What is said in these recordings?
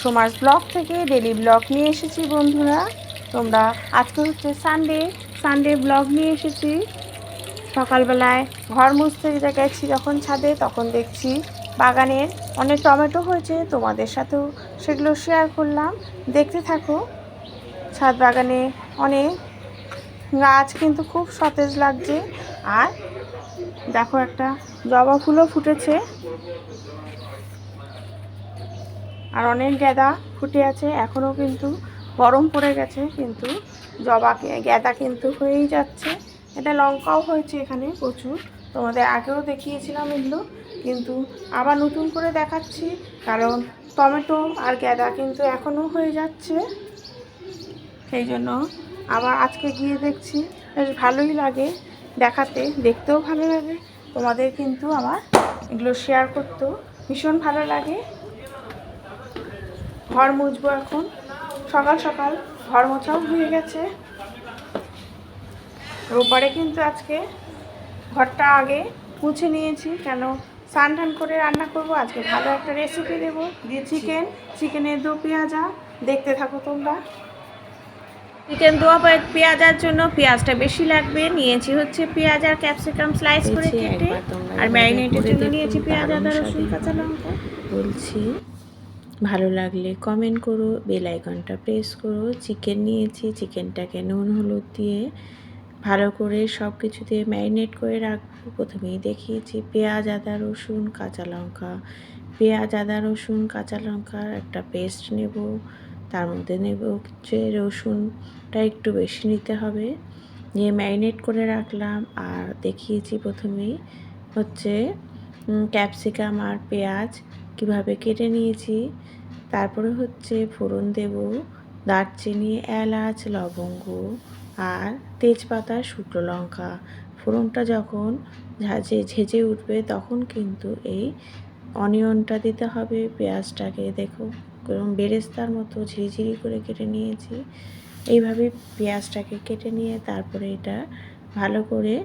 Soma's blog থেকে daily blog নিয়ে এসেছি বন্ধুরা। তোমরা আজকে হচ্ছে সানডে ব্লগ নিয়ে এসেছি। সকালবেলায় ঘর মুছতে গেছি যখন ছাদে, তখন দেখছি বাগানের অনেক টমেটো হয়েছে। তোমাদের সাথেও সেগুলো শেয়ার করলাম, দেখতে থাকো। ছাদ বাগানে অনেক গাছ কিন্তু খুব সতেজ লাগছে। আর দেখো, একটা জবা ফুলও ফুটেছে, আর অনেক গাঁদা ফুটে আছে। এখনও কিন্তু গরম পড়ে গেছে, কিন্তু গাঁদা কিন্তু হয়েই যাচ্ছে। এটা লঙ্কাও হয়েছে এখানে প্রচুর, তোমাদের আগেও দেখিয়েছিলাম এগুলো, কিন্তু আবার নতুন করে দেখাচ্ছি, কারণ টমেটো আর গাঁদা কিন্তু এখনও হয়ে যাচ্ছে। সেই জন্য আবার আজকে গিয়ে দেখছি, বেশ ভালোই লাগে দেখাতে, দেখতেও ভালো লাগে। তোমাদের কিন্তু আমার এগুলো শেয়ার করতেও ভীষণ ভালো লাগে। ঘর মুছবো এখন, সকাল সকাল ঘর মোছাও হয়ে গেছে। রোববারে কিন্তু আজকে ঘরটা আগে মুছে নিয়েছি, কেন স্নান টান করে রান্না করব। আজকে ভালো একটা রেসিপি দেবো, চিকেনের দো পেঁয়াজা। দেখতে থাকো তোমরা। চিকেন দোয়া পেঁয়াজার জন্য পেঁয়াজটা বেশি লাগবে। নিয়েছি হচ্ছে পেঁয়াজ আর ক্যাপসিকাম স্লাইস করে কেটে, আর ম্যারিনেটের জন্য নিয়েছি পেঁয়াজ, আদা, রসুন, কাঁচা লঙ্কা। বলছি, ভালো লাগলে কমেন্ট করো, বেল আইকনটা প্রেস করো। চিকেন নিয়েছি, চিকেনটাকে নুন হলুদ দিয়ে ভালো করে সব কিছু দিয়ে ম্যারিনেট করে রাখবো। প্রথমেই দেখিয়েছি পেঁয়াজ, আদা, রসুন, কাঁচা লঙ্কা। পেঁয়াজ, আদা, রসুন, কাঁচা লঙ্কার একটা পেস্ট নেব। তার মধ্যে নেব হচ্ছে রসুনটা একটু বেশি নিতে হবে, নিয়ে ম্যারিনেট করে রাখলাম। আর দেখিয়েছি প্রথমেই হচ্ছে ক্যাপসিকাম আর পেঁয়াজ কিভাবে কেটে নিয়েছি। তারপরে হচ্ছে ফোড়ন দেব, দারচিনি, এলাচ, লবঙ্গ আর তেজপাতা, শুকনো লঙ্কা। ফোড়নটা যখন ঝেঁঝে উঠবে তখন কিন্তু এই অনিয়নটা দিতে হবে। পেঁয়াজটাকে দেখো এরকম বেরেস্তার মতো ঝিরিঝিরি করে কেটে নিয়েছি। এইভাবে পেঁয়াজটাকে কেটে নিয়ে তারপরে এটা ভালো করে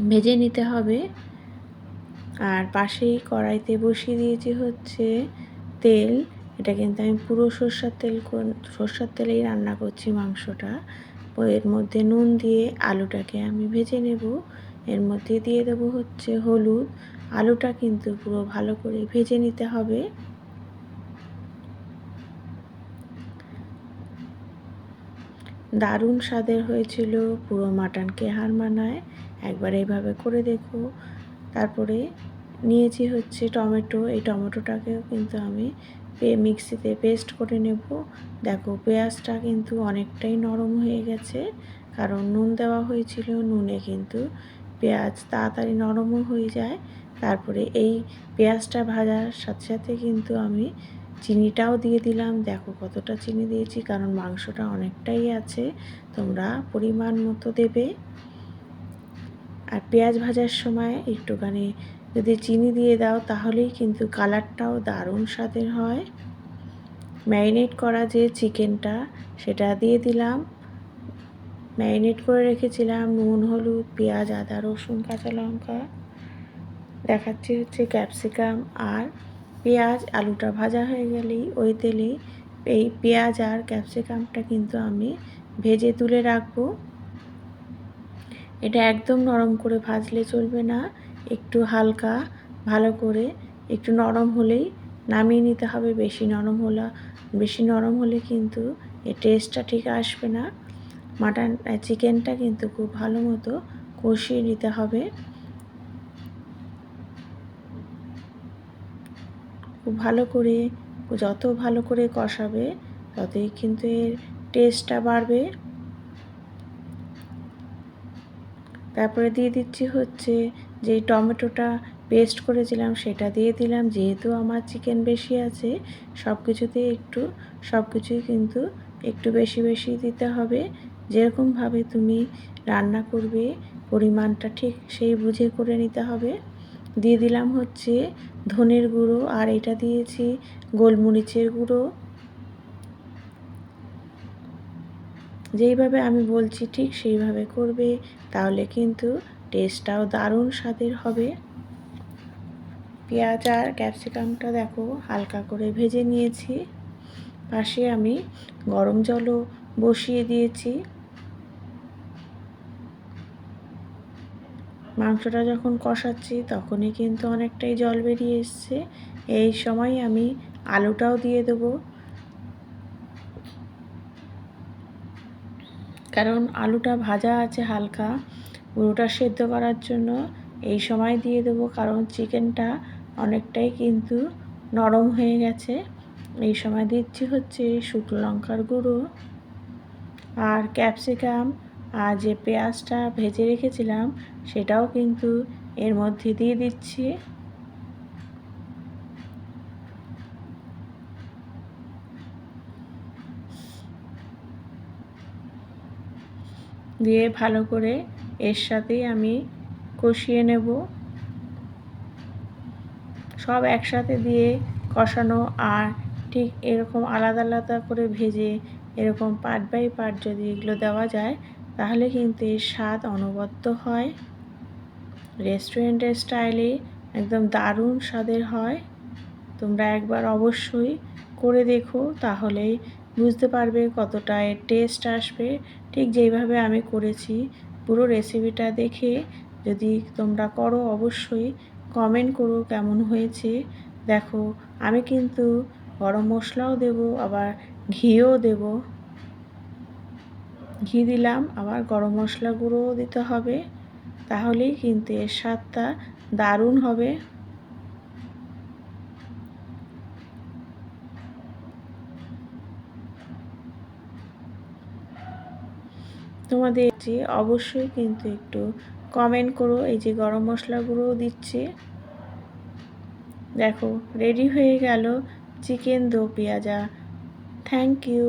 ভেজে নিতে হবে। আর পাশেই কড়াইতে বসিয়ে দিয়েছি হচ্ছে তেল। এটা কিন্তু আমি পুরো সর্ষের তেলেই রান্না করছি মাংসটা। এর মধ্যে নুন দিয়ে আলুটাকে আমি ভেজে নেব। এর মধ্যে দিয়ে দেবো হচ্ছে হলুদ। আলুটা কিন্তু পুরো ভালো করে ভেজে নিতে হবে। দারুণ স্বাদের হয়েছিল, পুরো মাটনকে হার মানায়। একবার এইভাবে করে দেখো। তারপরে নিয়েছি হচ্ছে টমেটো। এই টমেটোটাকেও কিন্তু আমি মিক্সিতে পেস্ট করে নেব। দেখো পেঁয়াজটা কিন্তু অনেকটাই নরম হয়ে গেছে, কারণ নুন দেওয়া হয়েছিল। নুনে কিন্তু পেঁয়াজ তাড়াতাড়ি নরমও হয়ে যায়। তারপরে এই পেঁয়াজটা ভাজার সাথে সাথে কিন্তু আমি চিনিটাও দিয়ে দিলাম। দেখো কতটা চিনি দিয়েছি, কারণ মাংসটা অনেকটাই আছে, তোমরা পরিমাণ মতো দেবে। আর পেঁয়াজ ভাজার সময় একটুখানি যদি চিনি দিয়ে দাও তাহলেই কিন্তু কালারটাও দারুণ স্বাদের হয়। ম্যারিনেট করা যে চিকেনটা সেটা দিয়ে দিলাম। ম্যারিনেট করে রেখেছিলাম নুন, হলুদ, পেঁয়াজ, আদা, রসুন, কাঁচা লঙ্কা। দেখাচ্ছি হচ্ছে ক্যাপসিকাম আর পেঁয়াজ। আলুটা ভাজা হয়ে গেলেই ওই তেলেই এই পেঁয়াজ আর ক্যাপসিকামটা কিন্তু আমি ভেজে তুলে রাখবো। এটা একদম নরম করে ভাজলে চলবে না, একটু হালকা ভালো করে একটু নরম হলেই নামিয়ে নিতে হবে। বেশি নরম হলে কিন্তু এর টেস্টটা ঠিক আসবে না। চিকেনটা কিন্তু খুব ভালো মতো কষিয়ে নিতে হবে। খুব ভালো করে, যত ভালো করে কষাবে ততই কিন্তু এর টেস্টটা বাড়বে। তারপরে দিয়ে দিচ্ছি হচ্ছে যে টমেটোটা পেস্ট করেছিলাম সেটা দিয়ে দিলাম। যেহেতু আমার চিকেন বেশি আছে, সব কিছুই কিন্তু একটু বেশি বেশি দিতে হবে। যেরকমভাবে তুমি রান্না করবে পরিমাণটা ঠিক সেই বুঝে করে নিতে হবে। দিয়ে দিলাম হচ্ছে ধনের গুঁড়ো, আর এটা দিয়েছি গোলমরিচের গুঁড়ো। যেইভাবে আমি বলছি ঠিক সেইভাবে করবে, তাহলে কিন্তু টেস্টটাও দারুণ স্বাদের হবে। পেঁয়াজ আর ক্যাপসিকামটা দেখো হালকা করে ভেজে নিয়েছি। পাশে আমি গরম জলও বসিয়ে দিয়েছি। মাংসটা যখন কষাচ্ছি তখনই কিন্তু অনেকটাই জল বেরিয়ে এসছে। এই সময় আমি আলুটাও দিয়ে দেবো, কারণ আলুটা ভাজা আছে হালকা, পুরোটা সেদ্ধ করার জন্য এই সময় দিয়ে দেবো, কারণ চিকেনটা অনেকটাই কিন্তু নরম হয়ে গেছে। এই সময় দিচ্ছি হচ্ছে শুকনো লঙ্কার গুঁড়ো আর ক্যাপসিকাম, আর যে পেঁয়াজটা ভেজে রেখেছিলাম সেটাও কিন্তু এর মধ্যে দিয়ে দিচ্ছি। দিয়ে ভালো করে এর সাথেই আমি কষিয়ে নেব। সব একসাথে দিয়ে কষানো, আর ঠিক এরকম আলাদা আলাদা করে ভেজে এরকম পার্ট বাই পার্ট যদি এগুলো দেওয়া যায় তাহলে কিন্তু এর স্বাদ অনবদ্য হয়। রেস্টুরেন্টের স্টাইলে একদম দারুণ স্বাদের হয়। তোমরা একবার অবশ্যই করে দেখো, তাহলেই বুঝতে পারবে কতটা এর টেস্ট আসবে। ঠিক যেইভাবে আমি করেছি পুরো রেসিপিটা দেখে যদি তোমরা করো অবশ্যই কমেন্ট করো কেমন হয়েছে। দেখো আমি কিন্তু গরম মশলাও দেবো, আবার ঘিও দেবো। ঘি দিলাম, আবার গরম মশলা গুঁড়োও দিতে হবে, তাহলেই কিন্তু এর স্বাদটা দারুণ হবে। তোমাদের যে অবশ্যই কিন্তু একটু কমেন্ট করো। এই যে গরম মশলা গুঁড়োও দিচ্ছি। দেখো রেডি হয়ে গেল চিকেন দো পেঁয়াজা। Thank you.